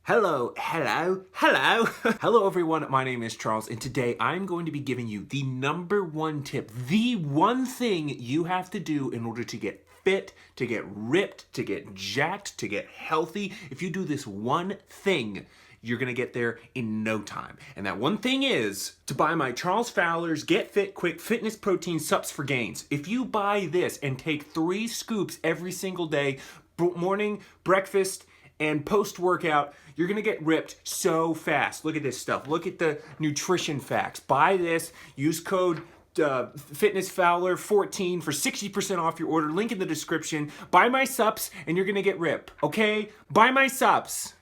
Hello. Hello everyone, my name is Charles, and today I'm going to be giving you the number one tip, the one thing you have to do in order to get fit, to get ripped, to get jacked, to get healthy. If you do this one thing, you're gonna get there in no time. And that one thing is to buy my Charles Fowler's Get Fit Quick Fitness Protein Sups for Gains. If you buy this and take 3 scoops every single day, morning, breakfast, and post-workout, you're gonna get ripped so fast. Look at this stuff. Look at the nutrition facts. Buy this, use code FitnessFowler14 for 60% off your order. Link in the description. Buy my sups and you're gonna get ripped, okay? Buy my sups.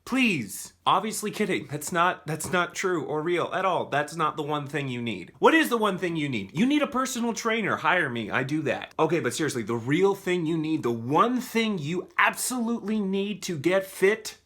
Please. Obviously kidding. That's not true or real at all. That's not the one thing you need. What is the one thing you need? You need a personal trainer. Hire me. I do that. Okay, but seriously, the real thing you need, the one thing you absolutely need to get fit,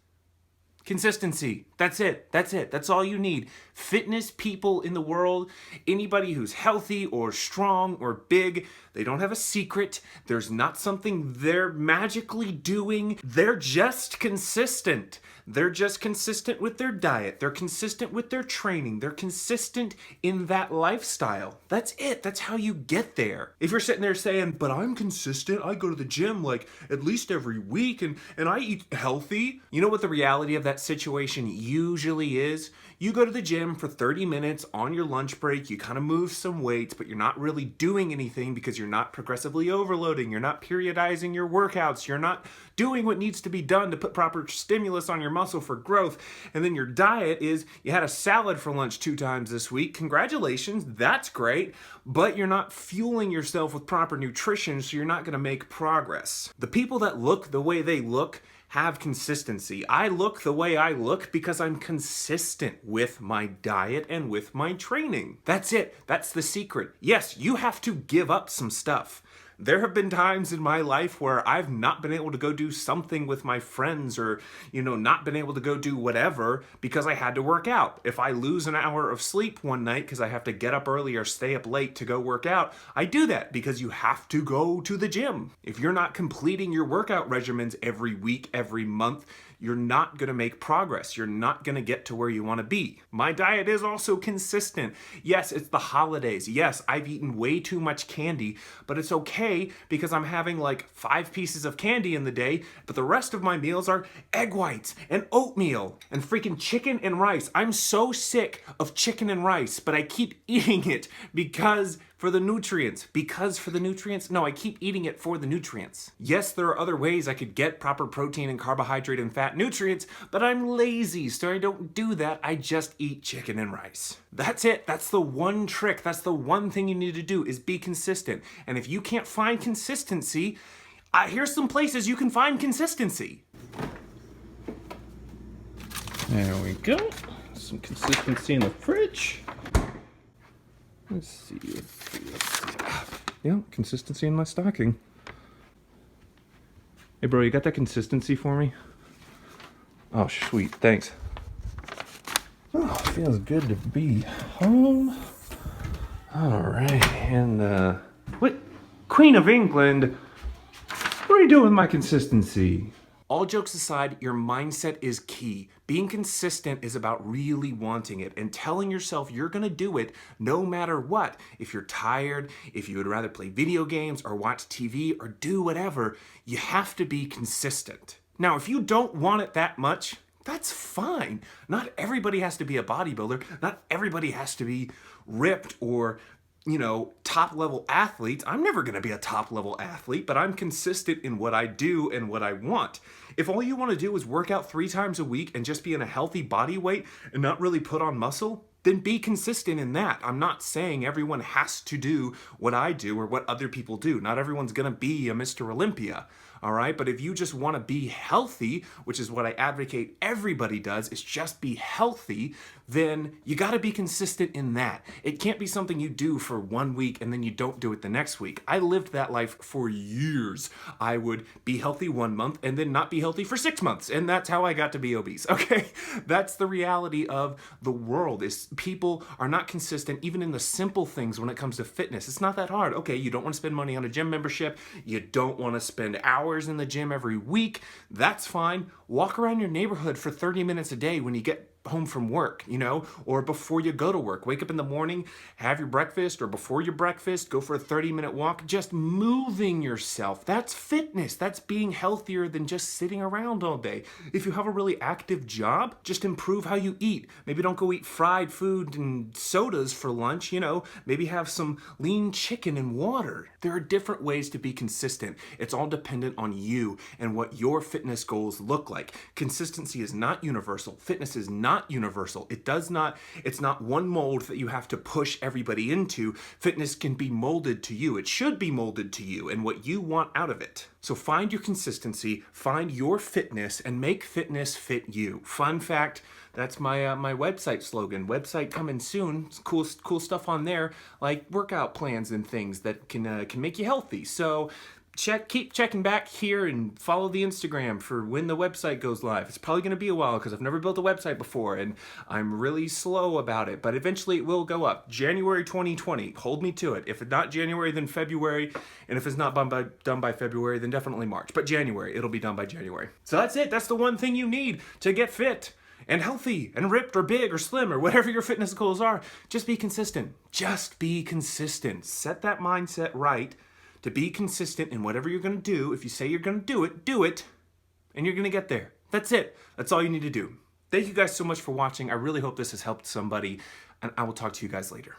consistency. That's it. That's all you need. Fitness people in the world, anybody who's healthy or strong or big, they don't have a secret. There's not something they're magically doing. They're just consistent. They're just consistent with their diet. They're consistent with their training. They're consistent in that lifestyle. That's it. That's how you get there. If you're sitting there saying, but I'm consistent, I go to the gym like at least every week and I eat healthy. You know what the reality of that situation usually is? You go to the gym for 30 minutes on your lunch break, you kind of move some weights, but you're not really doing anything because you're not progressively overloading, you're not periodizing your workouts, you're not doing what needs to be done to put proper stimulus on your muscle for growth. And then your diet is, you had a salad for lunch 2 times this week. Congratulations, that's great, but you're not fueling yourself with proper nutrition, so you're not gonna make progress. The people that look the way they look have consistency. I look the way I look because I'm consistent with my diet and with my training. That's it. That's the secret. Yes, you have to give up some stuff. There have been times in my life where I've not been able to go do something with my friends or, not been able to go do whatever because I had to work out. If I lose an hour of sleep one night because I have to get up early or stay up late to go work out, I do that because you have to go to the gym. If you're not completing your workout regimens every week, every month, you're not gonna make progress. You're not gonna get to where you wanna be. My diet is also consistent. Yes, it's the holidays. Yes, I've eaten way too much candy, but it's okay because I'm having like 5 pieces of candy in the day, but the rest of my meals are egg whites and oatmeal and freaking chicken and rice. I'm so sick of chicken and rice, but I keep eating it because for the nutrients. No, I keep eating it for the nutrients. Yes, there are other ways I could get proper protein and carbohydrate and fat nutrients, but I'm lazy, so I don't do that. I just eat chicken and rice. That's it. That's the one trick. That's the one thing you need to do is be consistent. And if you can't find consistency, here's some places you can find consistency. There we go. Some consistency in the fridge. Let's see. Yeah, consistency in my stocking. Hey, bro, you got that consistency for me? Oh, sweet. Thanks. Oh, feels good to be home. All right. And, what? Queen of England, what are you doing with my consistency? All jokes aside, your mindset is key. Being consistent is about really wanting it and telling yourself you're gonna do it no matter what. If you're tired, if you would rather play video games or watch TV or do whatever, you have to be consistent. Now, if you don't want it that much, that's fine. Not everybody has to be a bodybuilder. Not everybody has to be ripped or top level athletes. I'm never gonna be a top level athlete, but I'm consistent in what I do and what I want. If all you wanna do is work out 3 times a week and just be in a healthy body weight and not really put on muscle, then be consistent in that. I'm not saying everyone has to do what I do or what other people do. Not everyone's gonna be a Mr. Olympia. All right, but if you just want to be healthy, which is what I advocate everybody does, is just be healthy, then you got to be consistent in that. It can't be something you do for 1 week and then you don't do it the next week. I lived that life for years. I would be healthy 1 month and then not be healthy for 6 months, and that's how I got to be obese, okay? That's the reality of the world, is people are not consistent even in the simple things when it comes to fitness. It's not that hard. Okay, you don't want to spend money on a gym membership, you don't want to spend hours hours in the gym every week, that's fine. Walk around your neighborhood for 30 minutes a day when you get home from work, you know, or before you go to work. Wake up in the morning, have your breakfast, or before your breakfast, go for a 30-minute walk. Just moving yourself. That's fitness. That's being healthier than just sitting around all day. If you have a really active job, just improve how you eat. Maybe don't go eat fried food and sodas for lunch, you know, maybe have some lean chicken and water. There are different ways to be consistent. It's all dependent on you and what your fitness goals look like. Consistency is not universal. Fitness is not universal. It's not one mold that you have to push everybody into. Fitness can be molded to you. It should be molded to you and what you want out of it. So find your consistency, find your fitness, and make fitness fit you. Fun fact, that's my my website slogan. Website coming soon. It's cool stuff on there, like workout plans and things that can make you healthy. So keep checking back here and follow the Instagram for when the website goes live. It's probably going to be a while because I've never built a website before and I'm really slow about it, but eventually it will go up. January 2020, hold me to it. If it's not January, then February, and if it's not done by February, then definitely March. But January, it'll be done by January. So that's it. That's the one thing you need to get fit and healthy and ripped or big or slim or whatever your fitness goals are. Just be consistent. Just be consistent. Set that mindset right to be consistent in whatever you're going to do. If you say you're going to do it, and you're going to get there. That's it. That's all you need to do. Thank you guys so much for watching. I really hope this has helped somebody, and I will talk to you guys later.